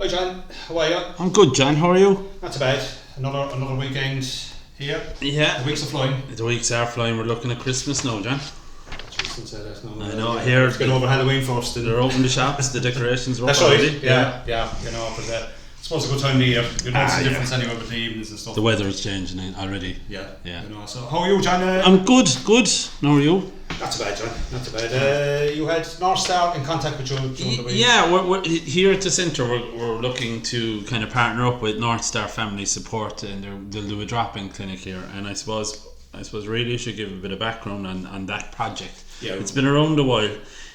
Hi John, how are you? I'm good, John. How are you? Not too bad. Another weekend here. Yeah. The weeks are flying. The weeks are flying. We're looking at Christmas now, John. I know. Here, let's get over Halloween first. They're open the shops. The decorations are up That's already. right. Yeah. You know, but I suppose a good time of the year. You notice the difference anyway with the evenings and stuff. The weather is changing already. Yeah. Yeah. You know. So how are you, John? I'm good. Good. How are you? Not too bad, John. Not too bad. You had NORTHSTAR in contact with you during the week. Yeah, we're here at the centre. We're looking to kind of partner up with NORTHSTAR Family Support, and they'll do a drop-in clinic here. And I suppose really you should give a bit of background on that project. Yeah. It's been around a while.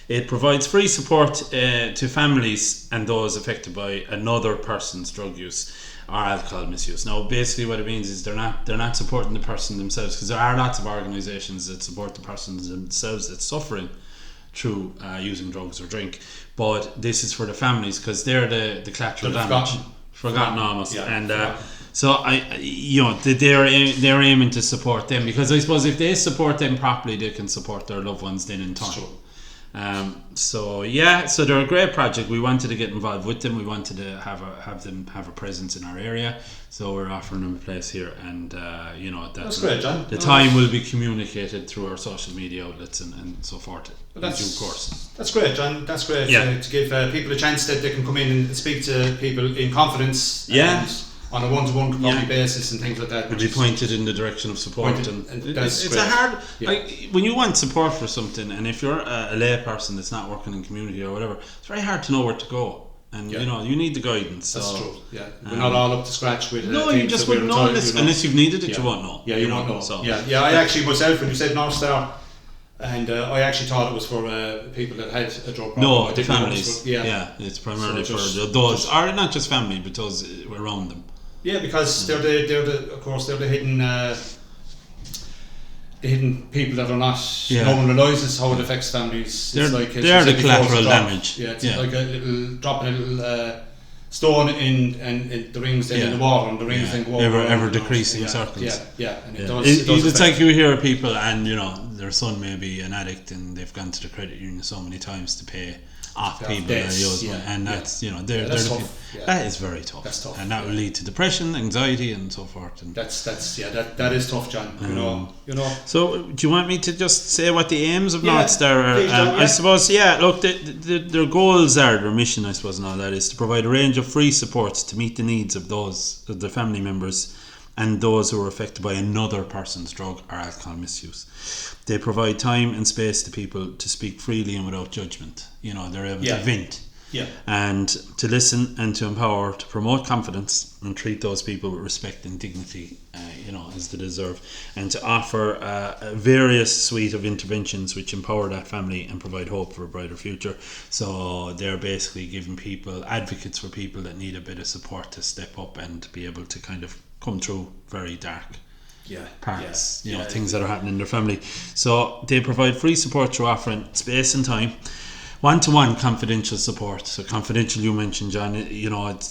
It provides free support to families and those affected by another person's drug use or alcohol misuse. Now, basically, what it means is they're not supporting the person themselves, because there are lots of organisations that support the persons themselves that's suffering through using drugs or drink. But this is for the families, because they're the collateral damage, forgotten almost, yeah, and. So they're aiming to support them, because I suppose if they support them properly, they can support their loved ones then in turn. So they're a great project. We wanted to get involved with them. We wanted to have them have a presence in our area. So we're offering them a place here, and that's great, John. The time will be communicated through our social media outlets and so forth. In due course. That's great, John. That's great. Yeah. To give people a chance that they can come in and speak to people in confidence. Yeah. And on a one-to-one basis and things like that. Would be pointed in the direction of support, and it's a hard. Yeah. Like when you want support for something, and if you're a lay person that's not working in community or whatever, it's very hard to know where to go, and you need the guidance. That's so, true. Yeah, we're not all up to scratch with. No, you just wouldn't know unless you've needed it. You won't know. Yeah, you won't know. So. Yeah. I actually myself, when you said NORTHSTAR, and I actually thought it was for people that had a drug problem. No, the families. It's primarily for those, or not just family, but those around them. Yeah, because they're the hidden people that are not. No one realises how it affects families. They're the collateral damage. Yeah, it's like a little dropping a little stone in the rings then in the water, and the rings then go over ever decreasing circles. Yeah, and it does. It it's like you hear people, and their son may be an addict, and they've gone to the credit union so many times to pay off people that use money, and that's that's tough. That is very tough. That's tough, and that will lead to depression, anxiety, and so forth. And that is tough, John. You know. So, do you want me to just say what the aims of NORTHSTAR are? I suppose, look, their goals are, their mission, I suppose, and all that is to provide a range of free supports to meet the needs of the family members and those who are affected by another person's drug or alcohol misuse. They provide time and space to people to speak freely and without judgment. They're able to vent and to listen and to empower, to promote confidence and treat those people with respect and dignity, as they deserve, and to offer a various suite of interventions which empower that family and provide hope for a brighter future. So they're basically giving people, advocates for people that need a bit of support to step up and to be able to kind of come through very dark parts, things that are happening in their family. So they provide free support through offering space and time, one-to-one confidential support. So confidential, you mentioned, John, which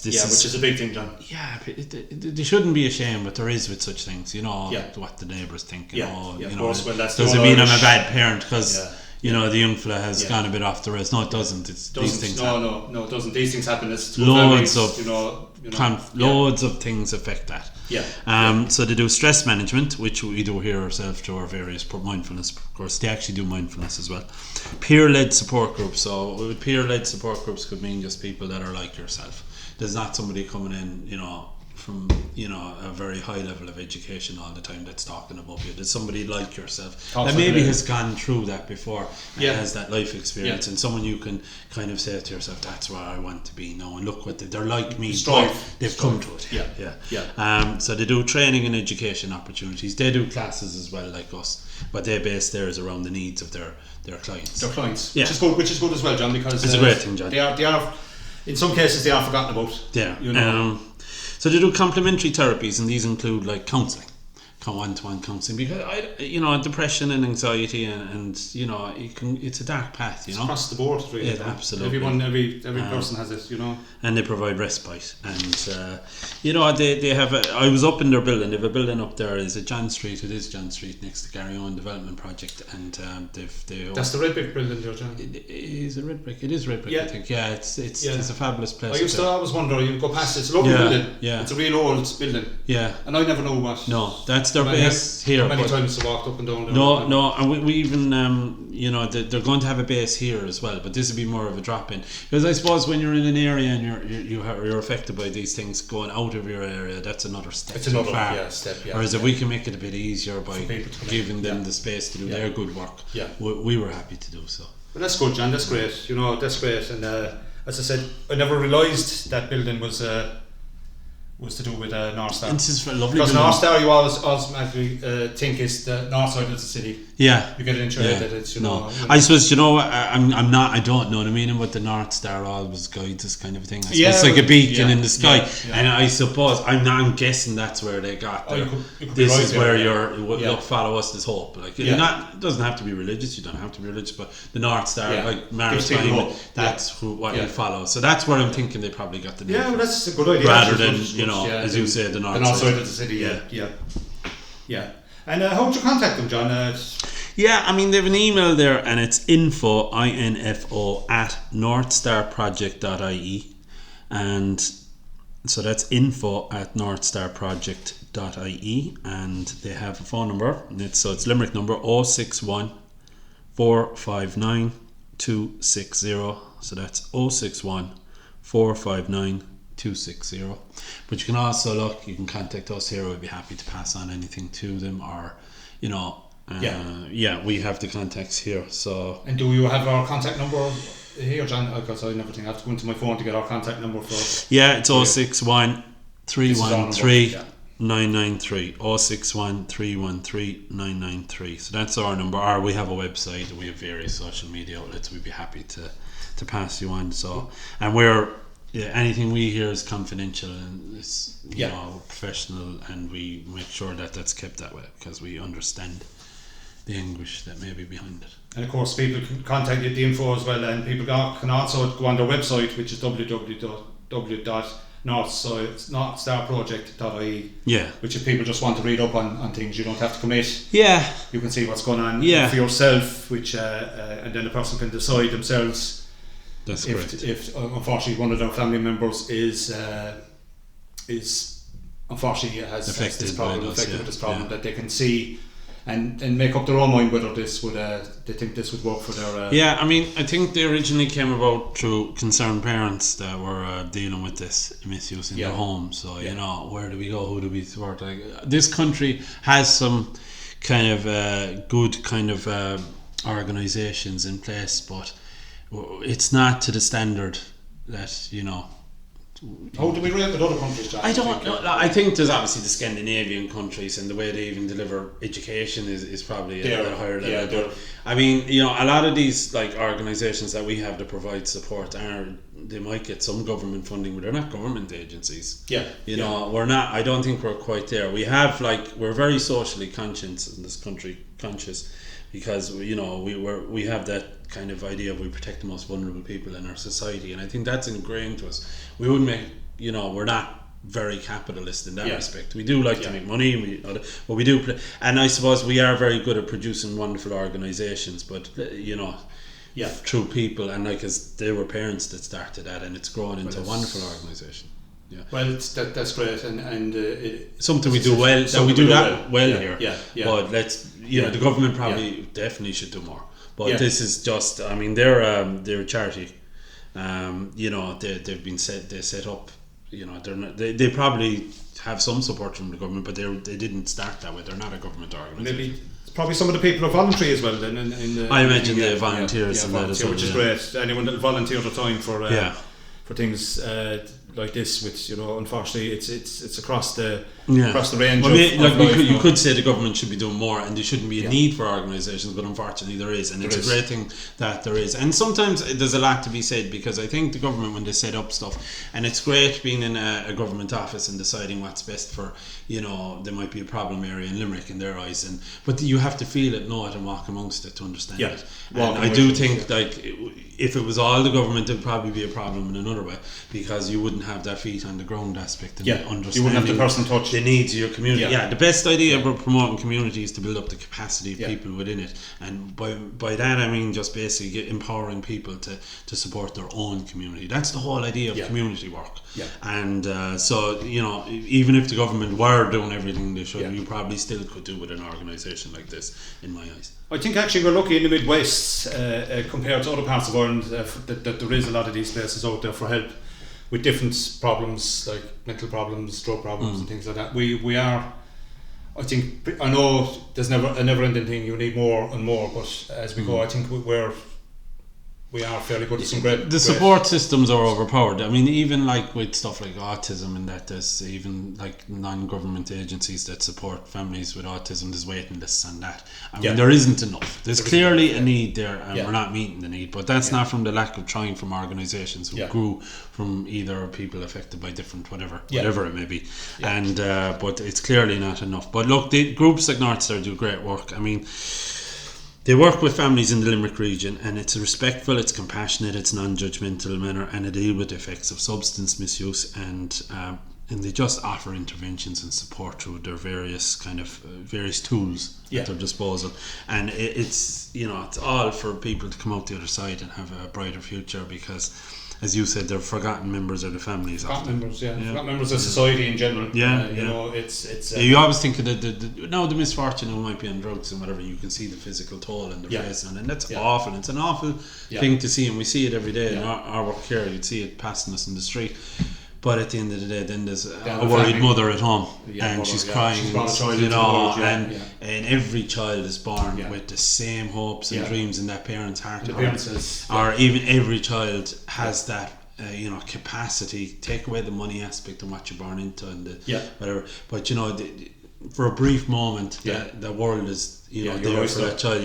is a big thing, John. Yeah, they shouldn't be ashamed, but there is with such things, what the neighbours think. Of course. Well, that's doesn't mean I'm a bad parent because the young fella has gone a bit off the rails. No, it doesn't. These things happen. No, it doesn't. These things happen. Loads of things affect that. So they do stress management, which we do here ourselves through our various mindfulness. Of course, they actually do mindfulness as well. Peer-led support groups. So with peer-led support groups could mean just people that are like yourself. There's not somebody coming in, from a very high level of education all the time that's talking about you. There's somebody like yourself that maybe has gone through that before and has that life experience, and someone you can kind of say to yourself, that's where I want to be now, and look what they're like me, but they've come to it. So they do training and education opportunities. They do classes as well, like us, but they base theirs around the needs of their clients. Their clients, which is good as well, John, because it's a great thing, John. They are in some cases they are forgotten about. So they do complementary therapies, and these include like counselling, one-to-one counselling, because depression and anxiety and it's a dark path, It's across the board, really. Yeah, absolutely. Every person has it, and they provide respite, and they have I was up in their building. They have a building up there. Is it John Street? It is John Street, next to Gary Owen Development Project, and that's the red brick building there, John. Is it red brick? It is red brick, I think. Yeah, it's a fabulous place. I used to always wonder, you go past it, it's a lovely building. Yeah. It's a real old building. Yeah. And I never know what. No, that's their base here. Many times I walked up and down there. No, and we even, they're going to have a base here as well, but this would be more of a drop-in. Because I suppose when you're in an area and you're affected by these things, going out of your area, that's another step. It's another step, yeah. Whereas if we can make it a bit easier by giving them the space to do their good work, we were happy to do so. But that's good, John, that's great. That's great. And as I said, I never realised that building was to do with NORTHSTAR. This is a lovely because building. NORTHSTAR, you always automatically think is the north side of the city. Yeah, you get it into your head that it's I suppose I'm not. I don't know the meaning, but the NORTHSTAR always guides us, kind of thing. It's like a beacon in the sky, and I suppose I'm guessing that's where they got. This is where your follow us this hope. Like it doesn't have to be religious. You don't have to be religious, but the NORTHSTAR, like maritime, that's what you follow. So that's where I'm thinking they probably got the name. Yeah, well, that's a good idea. Rather than as you say, the north side of the city. Yeah. And how would you contact them, John? They have an email there, and it's info at northstarproject.ie, and so that's info at northstarproject.ie, and they have a phone number, and it's Limerick number 061 459 260. So that's 061 459 260. But you can also you can contact us here. We'd be happy to pass on anything to them, or we have the contacts here. So, and do you have our contact number here, John? Because I never think I have to go into my phone to get our contact number for. Yeah, it's 061 313 993 061 313 993. So that's our number. Or we have a website. We have various social media outlets. We'd be happy to pass you on. So, and anything we hear is confidential, and it's professional, and we make sure that that's kept that way, because we understand the anguish that may be behind it. And of course, people can contact the info as well, and people can also go on their website, which is www.northstarproject.ie. Which, if people just want to read up on things, you don't have to commit. You can see what's going on for yourself, which and then the person can decide themselves. That's correct. If unfortunately one of their family members is unfortunately has this problem, with this problem, that they can see and make up their own mind whether this would they think this would work for their. I think they originally came about through concerned parents that were dealing with this misuse in their home. So where do we go? Who do we support? This country has some kind of good kind of organisations in place, but it's not to the standard that How do we rate with other countries, John? I don't know. I think there's obviously the Scandinavian countries, and the way they even deliver education is probably at a higher level. But a lot of these organisations that we have to provide support they might get some government funding, but they're not government agencies. We're not. I don't think we're quite there. We have we're very socially conscious in this country, because we have that kind of idea of we protect the most vulnerable people in our society, and I think that's ingrained to us. We wouldn't make, we're not very capitalist in that respect. We do like to make money, but we do, and I suppose we are very good at producing wonderful organisations, but through people, and as they were parents that started that, and it's grown into a wonderful organisation. Well, that's great, and something we do well. So we do that well here. But the government probably definitely should do more. But this is just, they're a charity. They've been set up. They probably have some support from the government, but they didn't start that way. They're not a government organisation. Maybe probably some of the people are voluntary as well. Then I imagine the volunteers and that as well. Which is great. Anyone that will volunteer their time for things like this, which unfortunately it's across the range. Well, of life, you could say the government should be doing more, and there shouldn't be a need for organisations, but unfortunately there is, and it's a great thing that there is. And sometimes there's a lot to be said, because I think the government, when they set up stuff, and it's great being in a government office and deciding what's best for, there might be a problem area in Limerick in their eyes, but you have to feel it, know it, and walk amongst it to understand it. And I do think like if it was all the government, it'd probably be a problem in another way, because you wouldn't have that feet on the ground aspect and understanding. You wouldn't have the personal touch. The needs of your community. The best idea about promoting community is to build up the capacity of people within it, and by that I mean just basically empowering people to support their own community. That's the whole idea of community work. And so even if the government were doing everything they should, you probably still could do with an organisation like this, in my eyes. I think actually we're lucky in the Midwest compared to other parts of Ireland that there is a lot of these places out there for help with different problems, like mental problems, drug problems and things like that. We are, I know there's never a never-ending thing, you need more and more, but as we go, I think we are fairly good at some great... The support systems are overpowered. I mean, even like with stuff like autism, and that there's even like non-government agencies that support families with autism, there's waiting lists on that. I mean, there isn't enough. There's clearly a need there, and we're not meeting the need, but that's not from the lack of trying from organisations who grew from either people affected by different whatever it may be. And but it's clearly not enough. But look, the groups like NORTHSTAR do great work. I mean, they work with families in the Limerick region, and it's respectful, it's compassionate, it's non-judgemental manner, and they deal with the effects of substance misuse, and they just offer interventions and support through their various tools at their disposal. And it's it's all for people to come out the other side and have a brighter future, because, as you said, they're forgotten members of the families. Forgotten members of society in general. It's you always think of the misfortune who might be on drugs and whatever. You can see the physical toll in their face, and that's awful. It's an awful thing to see, and we see it every day in our work here. You'd see it passing us in the street. But at the end of the day, then there's a worried mother at home, and she's crying, and every child is born with the same hopes and dreams in that parent's heart. Or even every child has that capacity. Take away the money aspect and what you're born into, and whatever. But for a brief moment, the world is there for that child,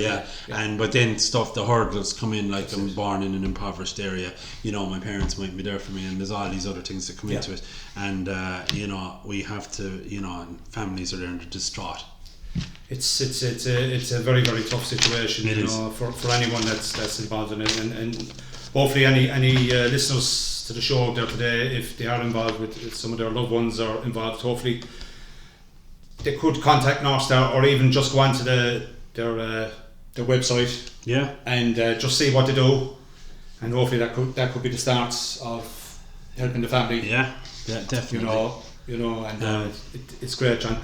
but then the hurdles come in, like I'm born in an impoverished area, my parents might be there for me, and there's all these other things that come into it, and we have to, and families are there and they're distraught. It's a very, very tough situation, for anyone that's involved in it, and hopefully any listeners to the show there today, if they are involved with some of their loved ones or involved, hopefully they could contact NORTHSTAR, or even just go onto their website and just see what they do, and hopefully that could be the start of helping the family. Definitely. And it's great, John.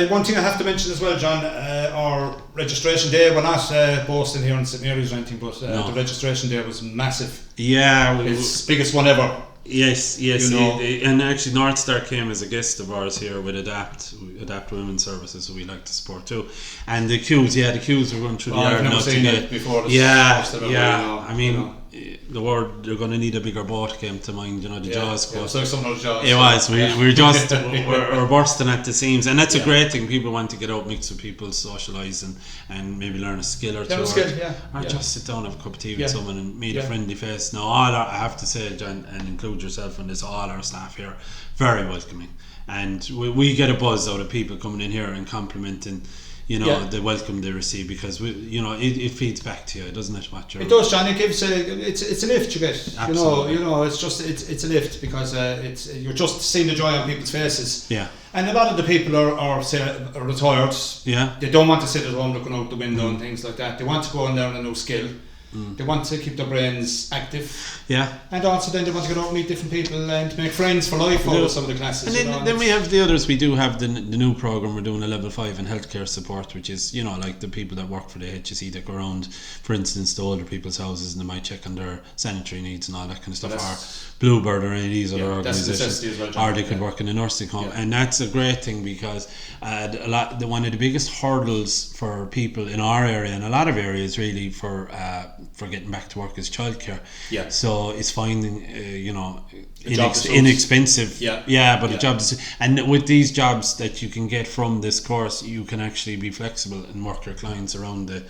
One thing I have to mention as well, John, our registration day, we're not boasting here in St Mary's or anything, but the registration day was massive. It's biggest one ever. Yes, and actually NORTHSTAR came as a guest of ours here with Adapt Women's Services, who we like to support too. And the queues were going through the yard. I've never seen it before. I mean, the word they're going to need a bigger boat came to mind. The Jaws. It was like some of those Jaws. It was. We're just we're bursting at the seams, and that's a great thing. People want to get out, mix with people, socialise, and maybe learn a skill or two, or just sit down, have a cup of tea with someone, and meet a friendly face. Now, I have to say, John, and include yourself in this, all our staff here very welcoming, and we get a buzz out of people coming in here and complimenting the welcome they receive, because it feeds back to you, doesn't it? It does, John. It gives it's a lift you get. Absolutely. It's a lift, because you're just seeing the joy on people's faces. And a lot of the people are retired. They don't want to sit at home looking out the window and things like that. They want to go and learn a new skill. They want to keep their brains active. And also then they want to get out and meet different people and to make friends for life over some of the classes. And then we have the others. We do have the new programme. We're doing a level 5 in healthcare support, which is, like the people that work for the HSE that go around, for instance, to older people's houses, and they might check on their sanitary needs and all that kind of stuff, or Bluebird or any of these other organisations, or they could work in a nursing home. And that's a great thing, because one of the biggest hurdles for people in our area, and a lot of areas really, for for getting back to work is childcare. Yeah. So it's finding job that inexpensive. But Yeah. a job and with these jobs that you can get from this course, you can actually be flexible and work your clients around the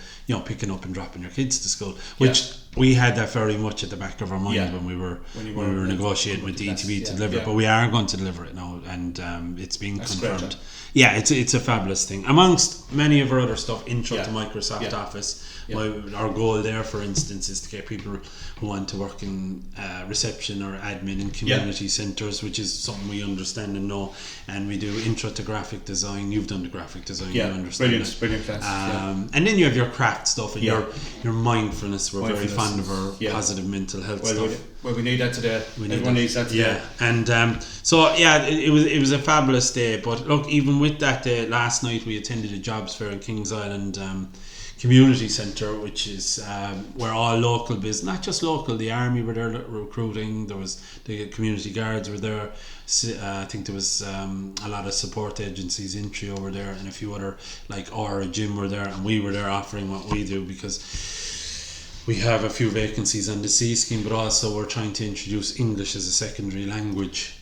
picking up and dropping your kids to school, which we had that very much at the back of our mind when we were negotiating with the ETB to deliver it, but we are going to deliver it now, and it's been confirmed. Yeah, it's a fabulous thing. Amongst many of our other stuff, intro to Microsoft Office. Our goal there, for instance, is to get people who want to work in reception or admin in community centres, which is something we understand and know. And we do intro to graphic design. You've done the graphic design. You understand brilliant class. And then you have your craft stuff and your mindfulness. We're very fond of our positive mental health stuff. We need that today. Everyone needs that today. And it was a fabulous day. But look, even with that day, last night we attended a jobs fair in Kings Island Community Centre, which is where all local business, not just local, the army were there recruiting, there was the community guards were there, I think there was a lot of support agencies, Intri over there, and a few other, like our gym were there, and we were there offering what we do, because we have a few vacancies on the C scheme, but also we're trying to introduce English as a secondary language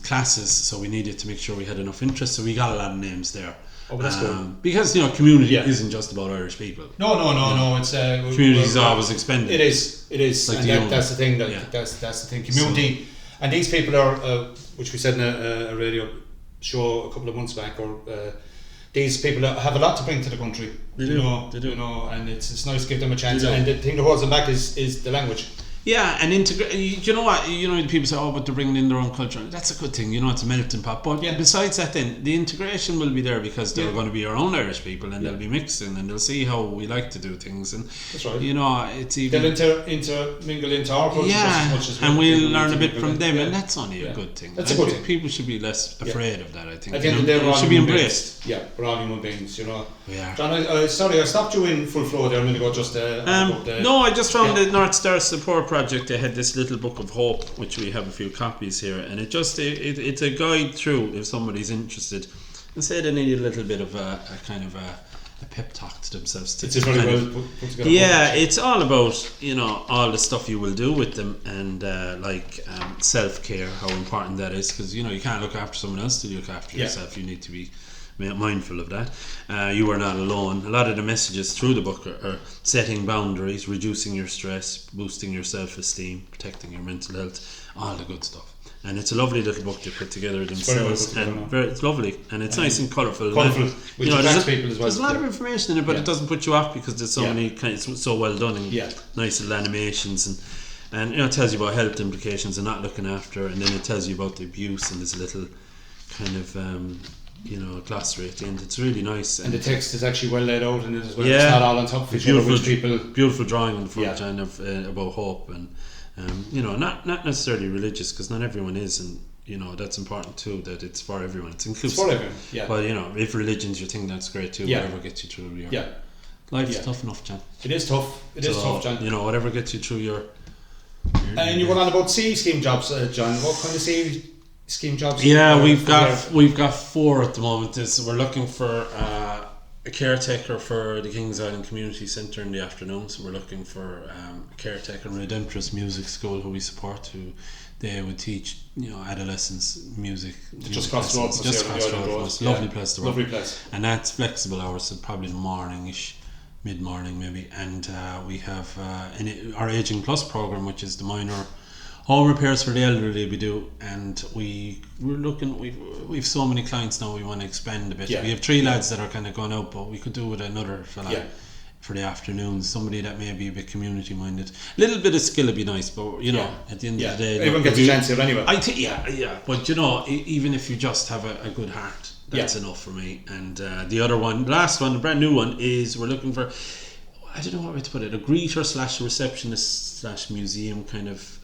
classes, so we needed to make sure we had enough interest, so we got a lot of names there. Oh, that's good. Because community isn't just about Irish people. No. It's community is always expanded. It is, like, and that's the thing. That's the thing. Community, and these people are, which we said in a radio show a couple of months back, or these people have a lot to bring to the country. They do. And it's nice to give them a chance. And the thing that holds them back is the language. Yeah, and you know what? People say, but they're bringing in their own culture. That's a good thing. It's a melting pot. But besides that, then the integration will be there, because they're going to be our own Irish people, and they'll be mixing, and they'll see how we like to do things. And that's right. It's even they'll intermingle into our culture as much as and we'll learn a bit from them, and that's only a good thing. That's a good thing. People should be less afraid of that. I think. At the end of the day, it should be embraced. Yeah, we're all human beings. We are. John, sorry, I stopped you in full flow there a minute ago. No, I just found the NORTHSTAR Support Project. They had this little book of hope, which we have a few copies here, and it's a guide through if somebody's interested, and say they need a little bit of a kind of a pep talk to themselves. It's very well put together. Yeah, it's all about all the stuff you will do with them, and self-care, how important that is, because you can't look after someone else till you look after yourself. You need to be mindful of that. You are not alone. A lot of the messages through the book are setting boundaries, reducing your stress, boosting your self-esteem, protecting your mental health, all the good stuff. And it's a lovely little book they put together themselves, it's lovely, and it's nice and colourful. Which attracts people as well. There's a lot of information in it, but it doesn't put you off, because there's so many it's so well done, and nice little animations, and it tells you about health implications and not looking after, and then it tells you about the abuse, and there's a little kind of glossary at the end. It's really nice, and the text is actually well laid out in it as well. It's not all on top of each other, which people beautiful drawing on the front end of about hope, and not necessarily religious, because not everyone is, and that's important too, that it's for everyone, it's inclusive. It's for everyone, but if religion's your thing, that's great too. Whatever gets you through your life's tough enough, John. It is tough, John. Whatever gets you through your and you went on about C scheme jobs, John. What kind of C scheme jobs? We've got 4 at the moment. We're looking for a caretaker for the Kings Island Community Centre in the afternoon. So we're looking for a caretaker in Redemptorist Music School who we support, who they would teach adolescents music. Just across the road. Just across the road. It's a lovely place to work. Lovely place. And that's flexible hours, so probably the morning-ish, mid-morning maybe. And we have our Aging Plus programme, which is the minor home repairs for the elderly we do, and we're looking. We've so many clients now. We want to expand a bit. We have 3 lads that are kind of going out, but we could do with another fella for the afternoons. Somebody that may be a bit community minded. A little bit of skill would be nice, but at the end of the day, everyone gets a chance here anyway. I think but even if you just have a good heart, that's enough for me. And the other one, the last one, the brand new one, is we're looking for, I don't know what way to put it, a greeter / receptionist / museum kind of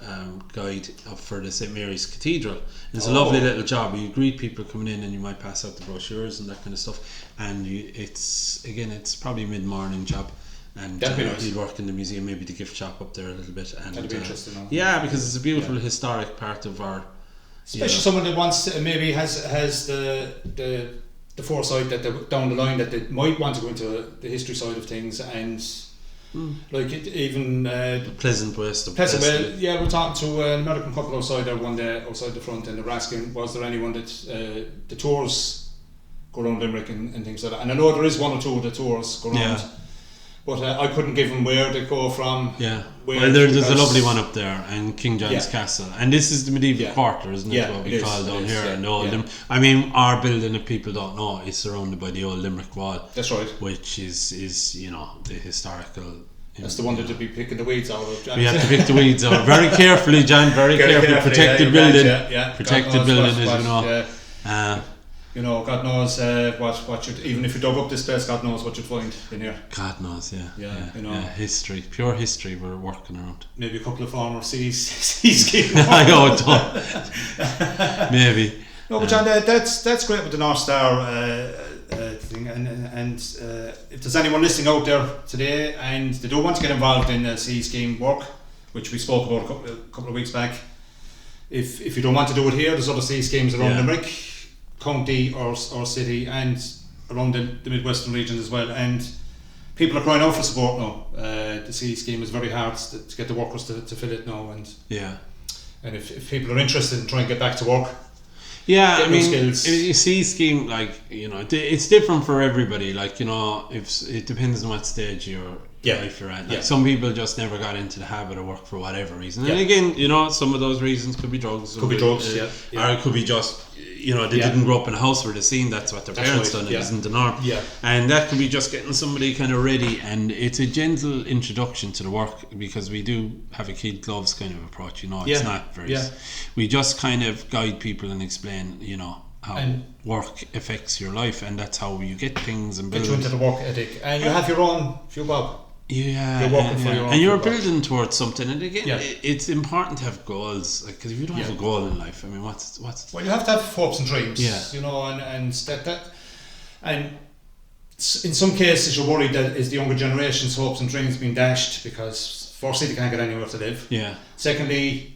guide up for the St. Mary's Cathedral. And it's a lovely little job. You greet people coming in, and you might pass out the brochures and that kind of stuff. And it's probably a mid-morning job. And you'd work in the museum, maybe the gift shop up there a little bit. And that'd be interesting. Yeah, because it's a beautiful historic part of our. Especially someone that wants to, maybe has the foresight that down the line that they might want to go into the history side of things, and Like even Pleasant West. Pleasant West. Yeah, we're talking to an American couple outside there one day, outside the front, and they were asking, was there anyone that the tours go around Limerick and things like that. And I know there is one or two of the tours go around, but I couldn't give them where they go from. Yeah. Well, there's a lovely one up there, and King John's Castle, and this is the medieval quarter, isn't it? What we call down here, and I mean, our building, if people don't know, is surrounded by the old Limerick Wall. That's right. Which is the historical. That's the one that you'd be picking the weeds out of. John. We have to pick the weeds out very carefully, John. Very carefully. Protected building. Protected building, as you know. You know, God knows what you'd, even if you dug up this place, God knows what you'd find in here. God knows, you know, history, pure history. We're working around. Maybe a couple of former seas I know, don't. Maybe. No, but John, that's great with the North Star thing, and if there's anyone listening out there today and they don't want to get involved in sea scheme work, which we spoke about a couple of weeks back, if you don't want to do it here, there's other sea schemes around Limerick County or city and around the Midwestern region as well, and people are crying out for support now. The sea scheme is very hard to get the workers to fill it now, and if people are interested in trying to get back to work, I mean, sea scheme, like, you know, it's different for everybody. Like, you know, it depends on what stage your life you're at. Like, some people just never got into the habit of work for whatever reason, and again, you know, some of those reasons could be drugs, or it could be just, you know, they didn't grow up in a house where they've seen that's what their parents done. It isn't the norm. And that could be just getting somebody kind of ready, and it's a gentle introduction to the work, because we do have a kid gloves kind of approach, you know. It's not very we just kind of guide people and explain, you know, how work affects your life, and that's how you get things and build. Get you into the work ethic, and you have your own few bob. You're working for your own, and you're building towards something. And again, it's important to have goals, like, because if you don't have a goal in life, I mean, what's well, you have to have hopes and dreams, you know, and in some cases you're worried that is the younger generation's hopes and dreams being dashed, because firstly they can't get anywhere to live. Secondly,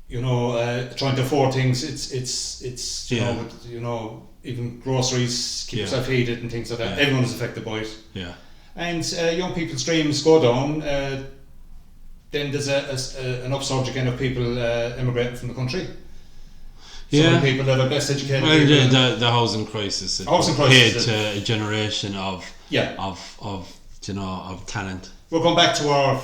you know, trying to afford things, it's you know, even groceries, keep yourself heated and things like that. Everyone is affected by it. And young people's dreams go down, then there's an upsurge again of people emigrating from the country. Some of the people that are best educated. Well, the housing crisis. Hit a generation of you know, of talent. We're going back to our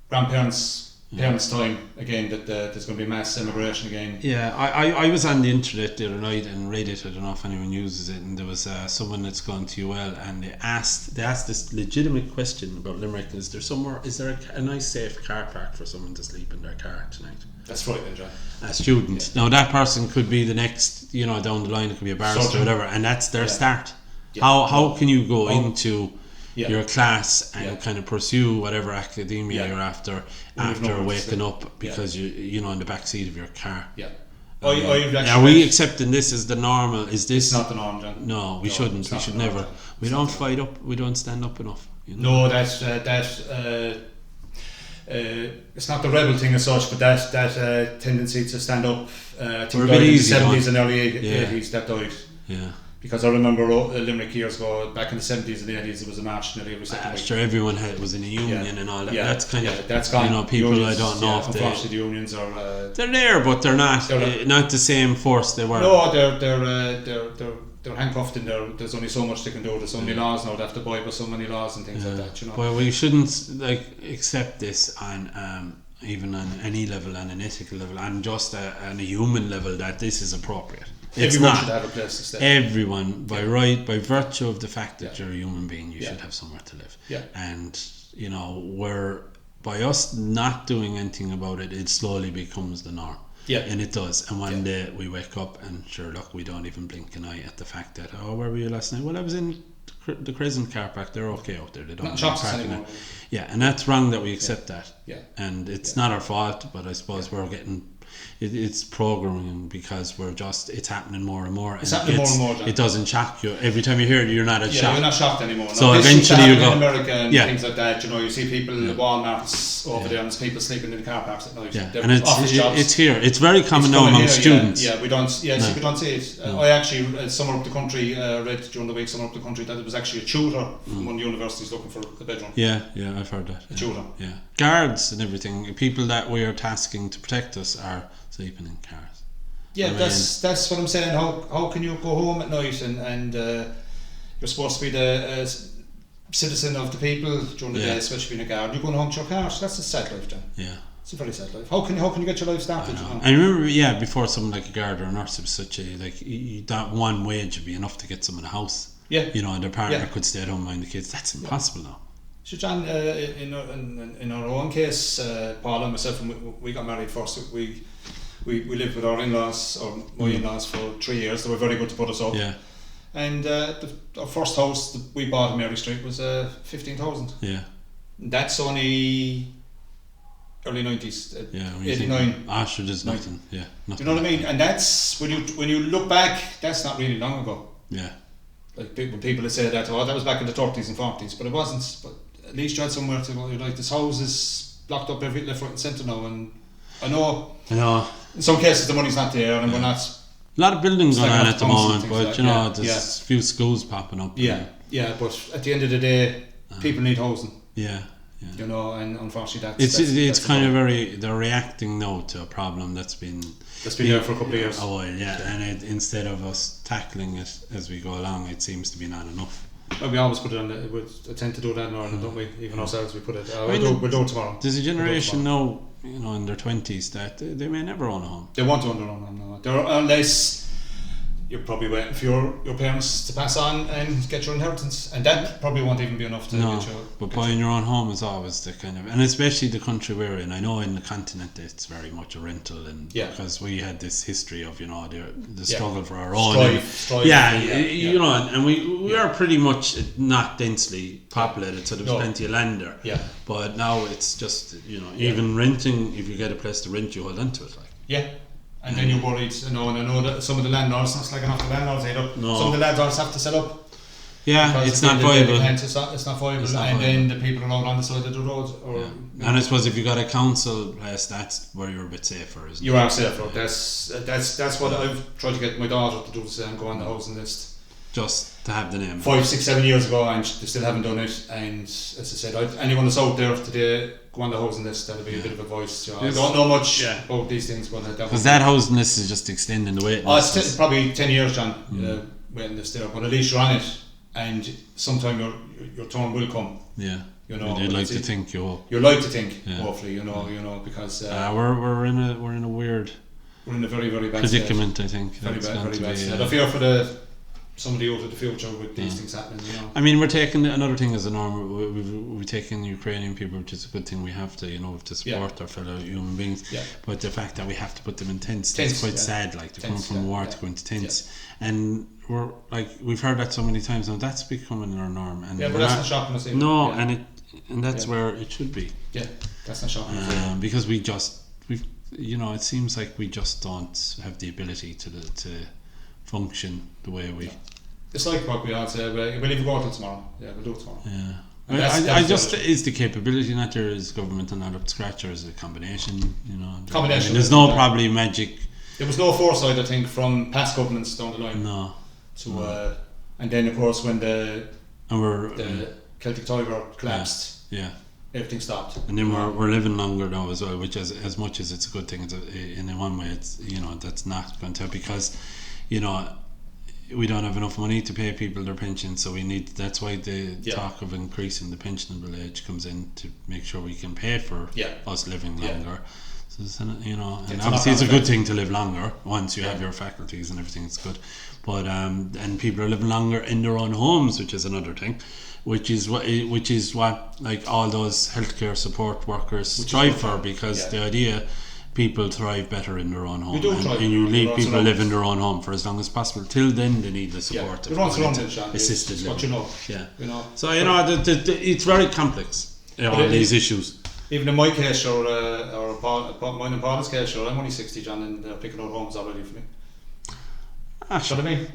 grandparents' parents' time again, that there's going to be mass immigration again. I was on the internet the other night and Reddit, I don't know if anyone uses it, and there was someone that's gone to UL, and they asked this legitimate question about Limerick: is there a nice safe car park for someone to sleep in their car tonight? That's frightening, John. A student. Now that person could be the next, you know, down the line, it could be a barrister or whatever, and that's their start. How can you go into your class and kind of pursue whatever academia you're after waking up because you know, in the back seat of your car? Are we accepting this as the normal? Is this? It's not the norm, John. No, we shouldn't. We should never. We don't fight up. We don't stand up enough. You No, know? that's it's not the rebel thing as such, but that tendency to stand up. I think died in the 70s and early 80s. That died. Because I remember Limerick years ago, back in the 70s and the 80s, there was a march nearly every second week. Sure, everyone was in a union and all that. That's kind of, that's gone. You know, people unions, I don't know if unfortunately the unions are... they're there, but they're not the same force they were. No, they're handcuffed in there. There's only so much they can do. There's so many laws now. They have to abide by so many laws and things like that, you know. Well, we shouldn't accept this on even on any level, on an ethical level, and just on a human level, that this is appropriate. Everyone should have a place to stay. Everyone, by virtue of the fact that you're a human being, you should have somewhere to live. And, you know, by us not doing anything about it, it slowly becomes the norm. And it does. And one day we wake up and sure, look, we don't even blink an eye at the fact that, where were you last night? Well, I was in the Crescent car park. They're okay out there. They don't shops anymore. And that's wrong that we accept that. And it's not our fault, but I suppose we're getting it's programming because it's happening more and more. It's happening more and more, John. It doesn't shock you. Every time you hear it, you're not as shocked. You're not shocked anymore. No, So eventually you go... in America and things like that, you see people in the Walmarts over there, and there's people sleeping in the car parks at night. Yeah. And it's here. It's very common now among students. Yeah, we don't see it. I actually, somewhere up the country, read during the week, somewhere up the country, that it was actually a tutor from one of the universities looking for a bedroom. Yeah, I've heard that. A tutor. Yeah. Guards and everything, people that we are tasking to protect us are sleeping in cars. Yeah, that's what I'm saying. How can you go home at night and you're supposed to be the citizen of the people during the day, especially being a guard. You're going home to your car. So that's a sad life, then. Yeah, it's a very sad life. How can you get your life started? I remember, before someone like a guard or a nurse, it was such a that one wage would be enough to get someone a house. Yeah, and their partner could stay at home and mind the kids. That's impossible now. So John, in our own case, Paul and myself, when we got married first, we lived with our in-laws, or my in-laws, for 3 years. They were very good to put us up. Yeah. And our first house that we bought in Mary Street was 15,000. Yeah. That's only early 90s. 89. Sure, there's nothing. Yeah. Nothing. Do you know what I mean? And that's when you look back, that's not really long ago. Yeah. Like when people say that, that was back in the 30s and 40s, but it wasn't. But at least you had somewhere to go. Like, this house is blocked up every left, right, and centre now, and I know. In some cases the money's not there, and we're not. A lot of buildings going on at the moment, but there's a few schools popping up. Yeah, but at the end of the day, people need housing. Yeah. And unfortunately that's kind of they're reacting now to a problem that's been there for a couple of years. A while, and instead of us tackling it as we go along, it seems to be not enough. Well, we always put it on. We tend to do that in Ireland, don't we? Even ourselves, we put it. We'll do it tomorrow. There's a generation now, in their 20s, that they may never own a home. They won't own their own home, no. Unless you're probably waiting for your parents to pass on and get your inheritance, and that probably won't even be enough to get you. But buying your own home is always the kind of, and especially the country we're in. I know in the continent it's very much a rental, and because we had this history of the struggle for our own. Strive, and we are pretty much not densely populated, so there's plenty of land there. Yeah. But now it's just even renting. If you get a place to rent, you hold on to it, like. Yeah. And then you're worried, and I know that some of the landlords, not slagging off the landlords either, some of the landlords have to set up. Yeah, it's not viable. It's not viable. Then the people are out on the side of the road. And I suppose if you got a council place, that's where you're a bit safer, isn't it? You are safer. That's what I've tried to get my daughter to do, the same, go on the housing list. Just to have the name. 5, 6, 7 years ago, and they still haven't done it. And as I said, anyone that's out there today, go on the housing list. That'll be a bit of advice. I don't know much about these things, but because that housing list is just extending the waiting list. It's probably 10 years, John. Waiting list there, but at least you're on it, and sometime your turn will come. Yeah. You'd like to think you will. You'd like to think, hopefully, because we're in a weird. We're in a very, very bad predicament. State. I think very bad state. I fear for somebody out of the future with these things happening. I mean, we're taking another thing as a norm. We've taken Ukrainian people, which is a good thing. We have to, to support our fellow human beings. Yeah. But the fact that we have to put them in tents, that's quite sad. Like they're coming from war to go into tents, and we're like we've heard that so many times now. That's becoming our norm. And but that's not shocking us either. No, and that's where it should be. Yeah, that's not shocking. Because it seems like we just don't have the ability to function the way we. It's like what we all say. We'll even go out tomorrow. Yeah, we'll do it tomorrow. Yeah. Is the capability not there? Is government not up to scratch, or is it a combination? Combination. There's no probably magic. There was no foresight, I think, from past governments down the line. No. And then of course when the Celtic Tiger collapsed. Yeah. Everything stopped. And then we're living longer now as well, which as much as it's a good thing, in one way it's that's not going to, because we don't have enough money to pay people their pensions, so that's why the talk of increasing the pensionable age comes in, to make sure we can pay for us living longer. So and obviously it's a good thing to live longer once you have your faculties and everything. It's good, but and people are living longer in their own homes, which is another thing, which is what like all those healthcare support workers strive for, because the idea. People thrive better in their own home, and you leave people live in their own home for as long as possible. Till then, they need the support of assisted living. So it's very complex. All these issues. even in my case, or mine and Paul's case, I'm only 60, John, and they're picking out homes already for me. That's what I mean.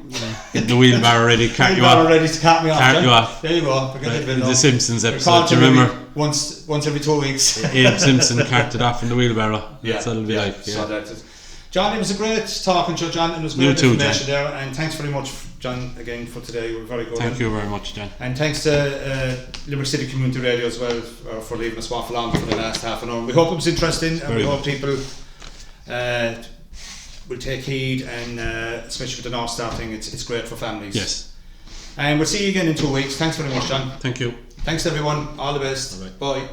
Get the wheelbarrow ready, cart you off. ready to cart me off. Cart you off. There you go. The Simpsons episode, do you remember? Once every 2 weeks. Abe Simpson carted off in the wheelbarrow. Yeah. That's what it'll be like. Yeah. So that's it. John, it was a great talking to you, John. It was great information there, and thanks very much, John, again for today. We're very good. Thank you very much, John. And thanks to Limerick City Community Radio as well for leaving us waffle on for the last half an hour. We hope it was interesting, and we hope people will take heed, and especially with the NORTHSTAR thing, it's great for families. Yes. And we'll see you again in 2 weeks. Thanks very much, John. Thank you. Thanks everyone. All the best. Bye-bye. Bye.